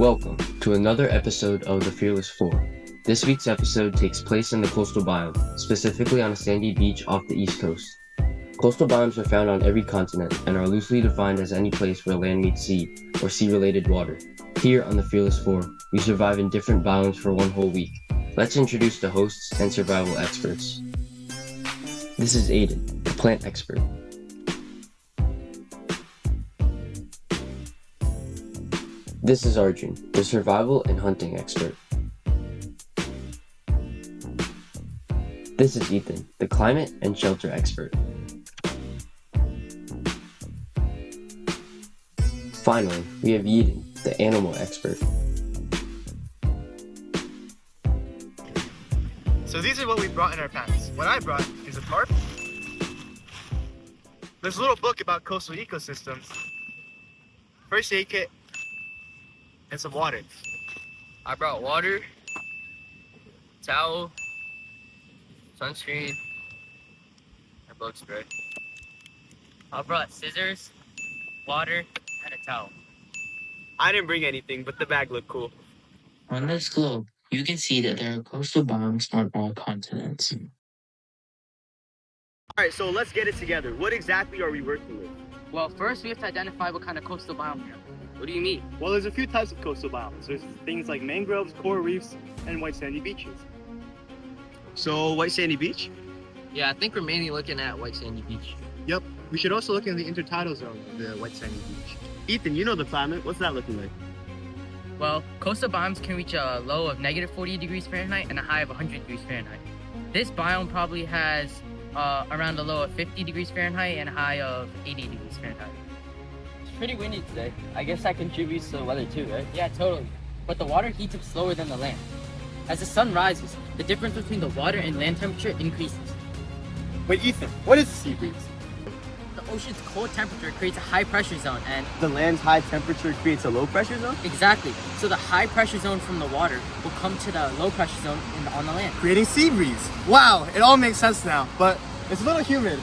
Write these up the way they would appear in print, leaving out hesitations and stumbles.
Welcome to another episode of The Fearless Four. This week's episode takes place in the coastal biome, specifically on a sandy beach off the East Coast. Coastal biomes are found on every continent and are loosely defined as any place where land meets sea or sea-related water. Here on The Fearless Four, we survive in different biomes for one whole week. Let's introduce the hosts and survival experts. This is Aiden, the plant expert. This is Arjun, the survival and hunting expert. This is Ethan, the climate and shelter expert. Finally, we have Eden, the animal expert. So these are what we brought in our packs. What I brought is a tarp. There's a little book about coastal ecosystems, first aid kit, and some water. I brought water, towel, sunscreen, and bug spray. I brought scissors, water, and a towel. I didn't bring anything, but the bag looked cool. On this globe, you can see that there are coastal biomes on all continents. Alright, so let's get it together. What exactly are we working with? Well, first we have to identify what kind of coastal biome we are. What do you mean? Well, there's a few types of coastal biomes. There's things like mangroves, coral reefs, and white sandy beaches. So, white sandy beach? Yeah, I think we're mainly looking at white sandy beach. Yep. We should also look in the intertidal zone of the white sandy beach. Ethan, you know the climate. What's that looking like? Well, coastal biomes can reach a low of negative 40 degrees Fahrenheit and a high of 100 degrees Fahrenheit. This biome probably has around a low of 50 degrees Fahrenheit and a high of 80 degrees Fahrenheit. It's pretty windy today. I guess that contributes to the weather too, right? Yeah, totally. But the water heats up slower than the land. As the sun rises, the difference between the water and land temperature increases. Wait, Ethan, what is a sea breeze? The ocean's cold temperature creates a high pressure zone and... The land's high temperature creates a low pressure zone? Exactly. So the high pressure zone from the water will come to the low pressure zone on the land. Creating sea breeze. Wow, it all makes sense now, but it's a little humid.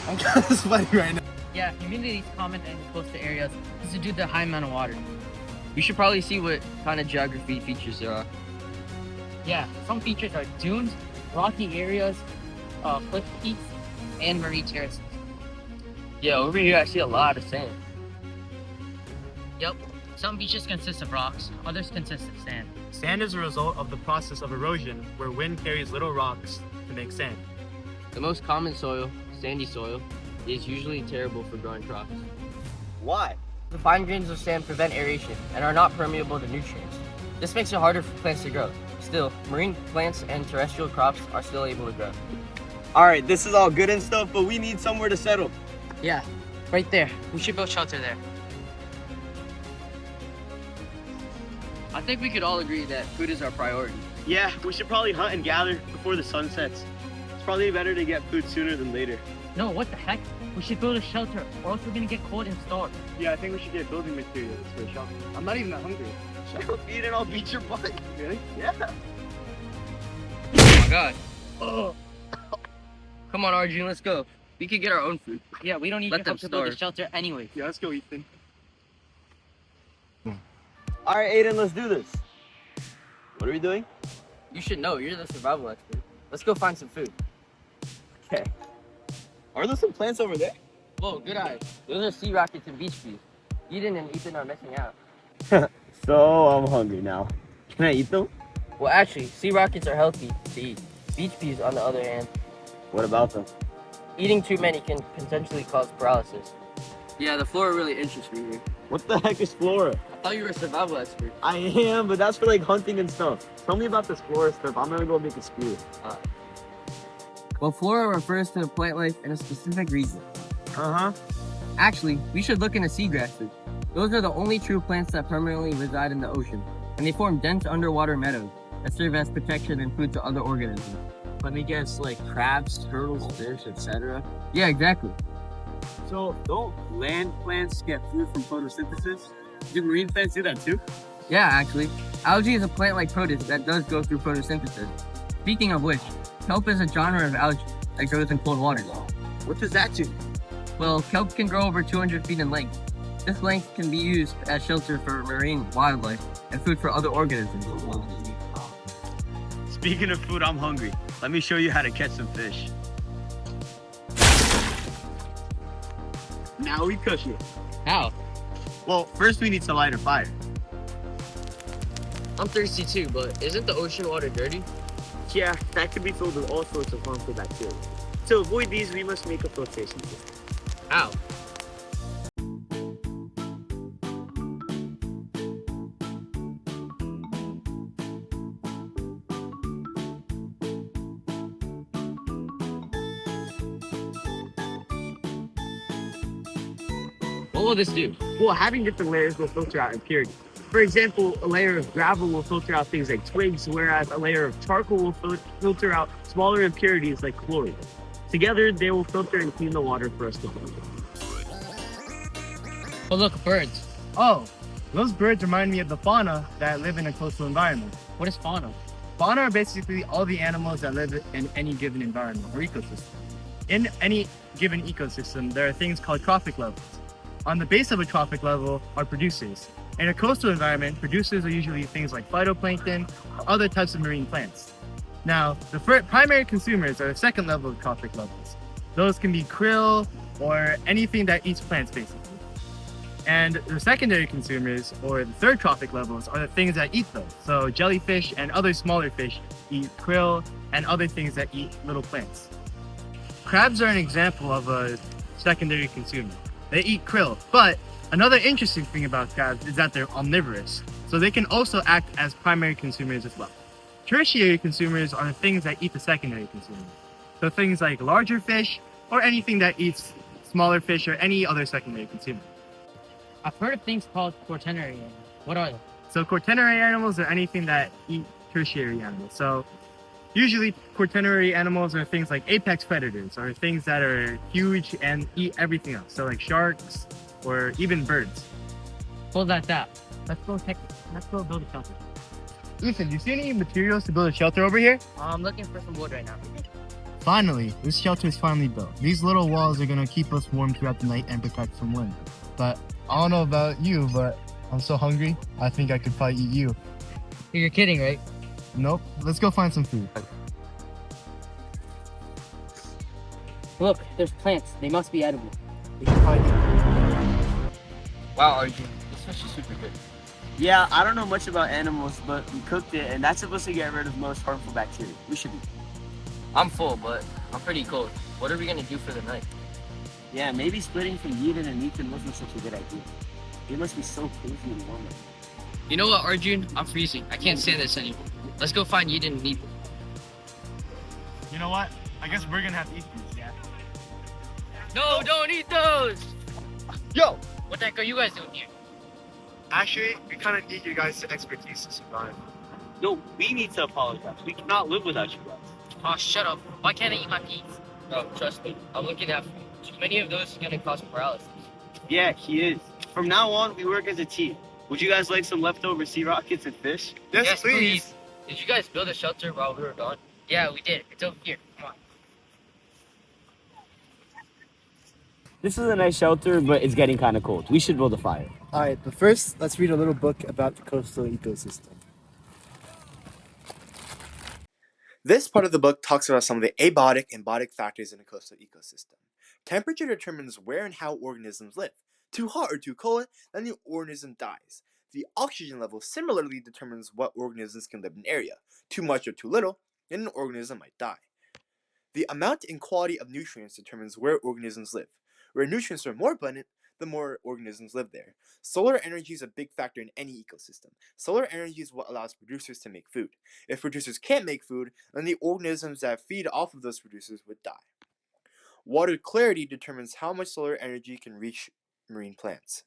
I'm kind of sweating right now. Yeah, humidity is common in coastal areas. This is due to the high amount of water. We should probably see what kind of geography features there are. Yeah, some features are dunes, rocky areas, cliff peaks, and marine terraces. Yeah, over here I see a lot of sand. Yep, some beaches consist of rocks, others consist of sand. Sand is a result of the process of erosion, where wind carries little rocks to make sand. The most common soil, sandy soil, is usually terrible for growing crops. Why? The fine grains of sand prevent aeration and are not permeable to nutrients. This makes it harder for plants to grow. Still, marine plants and terrestrial crops are still able to grow. Alright, this is all good and stuff, but we need somewhere to settle. Yeah, right there. We should build shelter there. I think we could all agree that food is our priority. Yeah, we should probably hunt and gather before the sun sets. It's probably better to get food sooner than later. No, what the heck? We should build a shelter, or else we're gonna get cold and starve. Yeah, I think we should get building materials for a shelter. I'm not even that hungry. Shall we eat and I'll beat your butt? Really? Yeah. Oh my god. Oh. Come on, Arjun, let's go. We could get our own food. Yeah, we don't need Let your them help to build a starve. shelter anyway. Yeah, let's go, Ethan. Alright, Aiden, let's do this. What are we doing? You should know, you're the survival expert. Let's go find some food. Okay. Are there some plants over there? Whoa, good eye. Those are sea rockets and beach peas. Eden and Ethan are missing out. So, I'm hungry now. Can I eat them? Well, actually, sea rockets are healthy to eat. Beach peas, on the other hand, What about them? eating too many can potentially cause paralysis. Yeah, the flora really interests me here. What the heck is flora? I thought you were a survival expert. I am, but that's for like hunting and stuff. Tell me about this flora stuff. I'm gonna go make a spear. Well, flora refers to the plant life in a specific region. Uh-huh. Actually, we should look into seagrasses. Those are the only true plants that permanently reside in the ocean, and they form dense underwater meadows that serve as protection and food to other organisms. Let me guess, like crabs, turtles, fish, etc. Yeah, exactly. So, don't land plants get food from photosynthesis? Do marine plants do that too? Yeah, actually. Algae is a plant-like produce that does go through photosynthesis. Speaking of which, kelp is a genre of algae that grows in cold water. What does that do? Well, kelp can grow over 200 feet in length. This length can be used as shelter for marine wildlife and food for other organisms. Speaking of food, I'm hungry. Let me show you how to catch some fish. Now we cook it. How? Well, first we need to light a fire. I'm thirsty too, but isn't the ocean water dirty? Yeah, that could be filled with all sorts of harmful bacteria. To avoid these, we must make a filtration system. How? What will this do? Well, having different layers will filter out impurities. For example, a layer of gravel will filter out things like twigs, whereas a layer of charcoal will filter out smaller impurities like chlorine. Together, they will filter and clean the water for us to drink. Oh, look, birds. Oh, those birds remind me of the fauna that live in a coastal environment. What is fauna? Fauna are basically all the animals that live in any given environment or ecosystem. In any given ecosystem, there are things called trophic levels. On the base of a trophic level are producers. In a coastal environment, producers are usually things like phytoplankton or other types of marine plants. Now, the primary consumers are the second level of trophic levels. Those can be krill or anything that eats plants, basically. And the secondary consumers, or the third trophic levels, are the things that eat those. So jellyfish and other smaller fish eat krill and other things that eat little plants. Crabs are an example of a secondary consumer. They eat krill, but another interesting thing about crabs is that they're omnivorous, so they can also act as primary consumers as well. Tertiary consumers are the things that eat the secondary consumers. So things like larger fish or anything that eats smaller fish or any other secondary consumer. I've heard of things called quaternary animals. What are they? So quaternary animals are anything that eat tertiary animals. So usually quaternary animals are things like apex predators, or things that are huge and eat everything else. So like sharks or even birds. Hold that down. Let's go build a shelter. Ethan, do you see any materials to build a shelter over here? I'm looking for some wood right now. Finally, this shelter is finally built. These little walls are gonna keep us warm throughout the night and protect from wind. But I don't know about you, but I'm so hungry, I think I could probably eat you. You're kidding, right? Nope, let's go find some food. Look, there's plants. They must be edible. We should probably eat. Wow, Arjun, this fish is super good. Yeah, I don't know much about animals, but we cooked it, and that's supposed to get rid of most harmful bacteria. We should be. I'm full, but I'm pretty cold. What are we gonna do for the night? Yeah, maybe splitting from Eden and Ethan wasn't such a good idea. They must be so cozy and warm. You know what, Arjun? I'm freezing. I can't stand this anymore. Let's go find Eden and Ethan. You know what? I guess we're gonna have to eat these, yeah? No, don't eat those! Yo! What the heck are you guys doing here? Actually, we kind of need you guys' expertise to survive. No, we need to apologize. We cannot live without you guys. Oh, shut up. Why can't I eat my peas? No, trust me. I'm looking out for you. Too many of those are gonna cause paralysis. Yeah, he is. From now on, we work as a team. Would you guys like some leftover sea rockets and fish? Yes, please. Did you guys build a shelter while we were gone? Yeah, we did. It's over here. Come on. This is a nice shelter, but it's getting kind of cold. We should build a fire. Alright, but first, let's read a little book about the coastal ecosystem. This part of the book talks about some of the abiotic and biotic factors in a coastal ecosystem. Temperature determines where and how organisms live. Too hot or too cold, then the organism dies. The oxygen level similarly determines what organisms can live in an area. Too much or too little, then an organism might die. The amount and quality of nutrients determines where organisms live. Where nutrients are more abundant, the more organisms live there. Solar energy is a big factor in any ecosystem. Solar energy is what allows producers to make food. If producers can't make food, then the organisms that feed off of those producers would die. Water clarity determines how much solar energy can reach marine plants.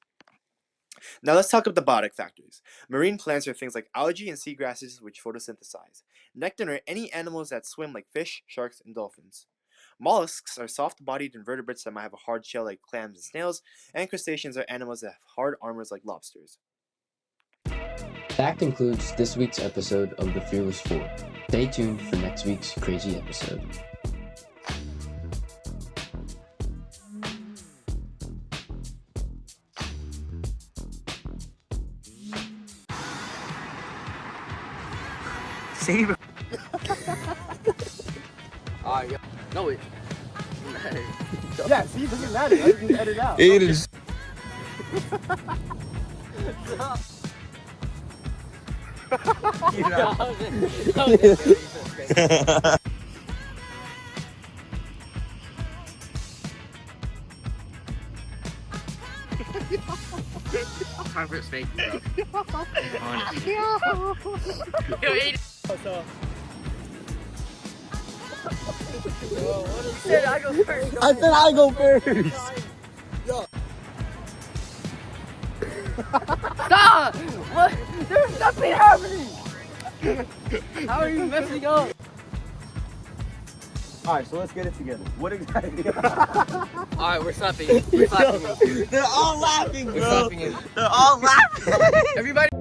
Now let's talk about the biotic factors. Marine plants are things like algae and seagrasses which photosynthesize. Nekton are any animals that swim like fish, sharks, and dolphins. Mollusks are soft-bodied invertebrates that might have a hard shell like clams and snails, and crustaceans are animals that have hard armors like lobsters. That concludes this week's episode of The Fearless Four. Stay tuned for next week's crazy episode. Save it. No, it. Yeah, see, it doesn't matter. I can edit out. Aiden's. Time for a steak, bro. Honestly. Yo, Aiden. I said I go first. Stop! What? There's nothing happening! How are you messing up? Alright, so let's get it together. What exactly? Alright, we're stopping. We're stopping. They're all laughing, We're bro. stopping it. They're all laughing. Everybody.